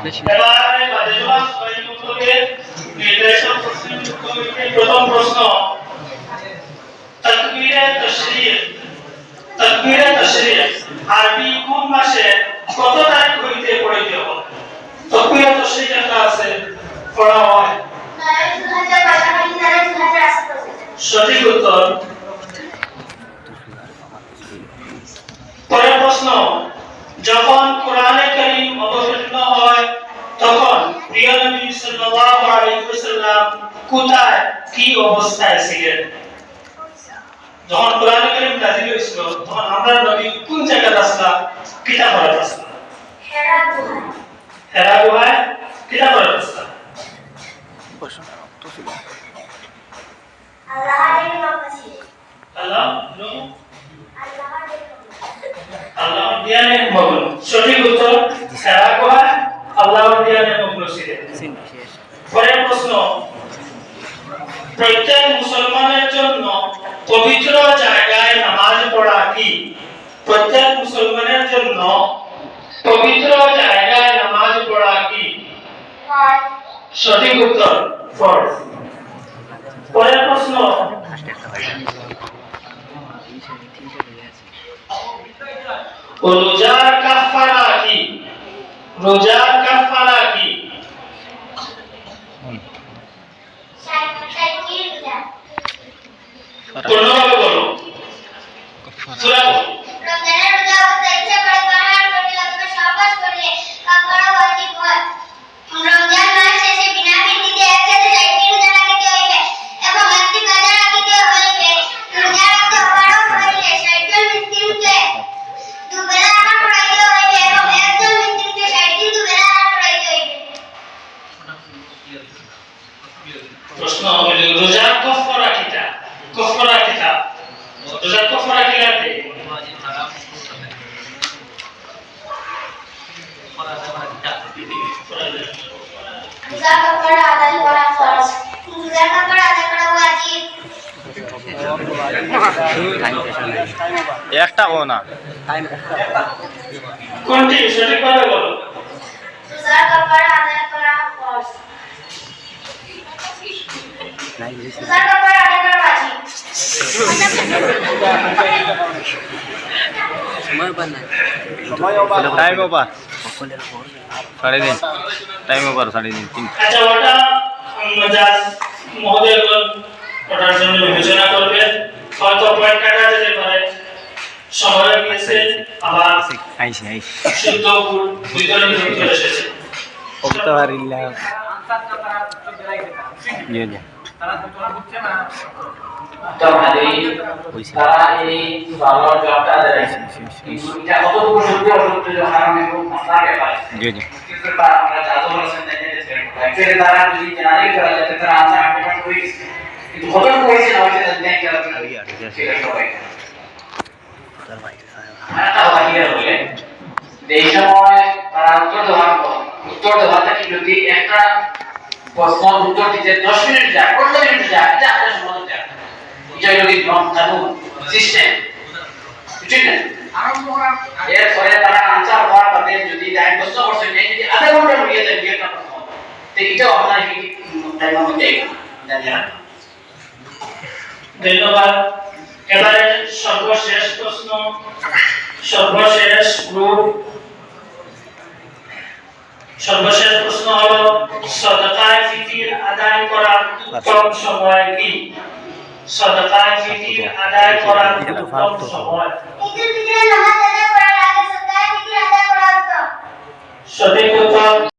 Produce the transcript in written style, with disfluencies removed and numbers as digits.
এবারে বাদেজবাস পরিমুখে নির্দেশক প্রথম প্রশ্ন তাকবীরে তাশরীফ আরবি কোন মাসে কত তারিখ হইতে পড়িতে হয়? তাকবীরে তাশরীফ একটা আছে পড়া হয় সঠিক উত্তর। পরের প্রশ্ন যখন কোরআনে কারীম অবতীর্ণ হয় তখন প্রিয় নবী সাল্লাল্লাহু আলাইহি ওয়াসাল্লাম কোথায় কি অবস্থায় ছিলেন? যখন কোরআনে কারীম নাযিল হয়েছিল তখন আমরা নবী কোন জায়গায় আসলাম? কিতাব পড়তে আসলাম হেরা গুহায় কিতাব পড়তে আসলাম। আল্লাহর ধ্যানে মগ্ন। সঠিক উত্তর হেরা গুহায় আল্লাহর ধ্যানে মগ্ন ছিলেন। পরের প্রশ্ন প্রত্যেক মুসলমানের জন্য পবিত্র জায়গায় নামাজ পড়া কি? প্রত্যেক মুসলমানের জন্য পবিত্র জায়গায় নামাজ পড়া কি? সঠিক উত্তর ফরজ। পরের প্রশ্ন রোজার কাফারা কি? রোজার কাফারা কি? পূর্ণভাবে বলো। সূরা রমজানের রোজা অবস্থায় ইচ্ছা করে পাহাড় করে অথবা সহবাস করলে কাফারা ওয়াজিব হয়। রমজান মাস শেষে বিনা বিধিতে একসাথে 60টি রোজা রাখিতে হইবে এবং একটি কাজা রাখিতে হইবে। রোজা রাখতে অপারগ হইলে 60 জন মিসকিনকে দুবেলা আহার করাইতে হইবে এবং একজন মিসকিনকে 60 দিন দুবেলা আহার করাইতে হইবে। প্রশ্ন হলো রোজার কাফারা কিটা? কাফারা কিটা? রোজার কাফারা কি লাগে? রোজার কাফারা আদায় করা ফরজ। রোজার কাফারা আদায় করা ওয়াজিব। একটা ও না কোনটি সঠিকভাবে বলো? রোজার কাফারা আদায় করা ফরজ। রোজার কাফারা আদায় করা ওয়াজিব। Time over 3:30 time over 3:30। আচ্ছা ওটা জাজ মহোদয়গণ ওটার জন্য বিবেচনা করবেন। হয়তো পয়েন্ট কাটা যেতে পারে। সময় গিয়েছে আবার শুদ্ধ ভুল দুইজনের উত্তর এসেছে। ওটা পারিলা নিয়ে যা তো ভাই তারা এই ভালোর জবটা দেয় কিন্তু এটা কতটুকু সত্যি অসত্য যখন আমি খুব মশলা ব্যাপার জি জি কিন্তু তারা আমরা জাদু বলেছেন দেখে অ্যাকচুয়ালি তারা যদি জেনারেল করা যেত তারা আনসার আর্টিকেল হয়ে গেছে কিন্তু কতটুকু হয়েছে না হয়েছে দেখতে কি হবে সেটা সবাই একটা কথা কি হলে এই সময় তারা উত্তর দেওয়াটা কি যদি একটা প্রশ্ন উত্তর দিতে 10 মিনিট যায় 15 মিনিট যায় এটা আপনার সময় যায় এটা যদি নন কানুন সিস্টেম ঠিক না এর পরে তারা আনসার হওয়ার পরে যদি টাইম প্রশ্ন করছে যদি আধা ঘন্টা হয়ে যায় একটা প্রশ্ন তো এটাও আপনার কি টাইমের মধ্যে জানিয়ে রাখুন। ধন্যবাদ। এবারে সর্বশেষ প্রশ্ন সর্বশেষ গ্রুপ সর্বশেষ প্রশ্ন হলো সাদাকায়ে ফিতর আদায় করার উত্তম সময় কি? সাদাকায়ে ফিতর আদায় করার উত্তম সময়। ঈদুল ফিতরের নামাজ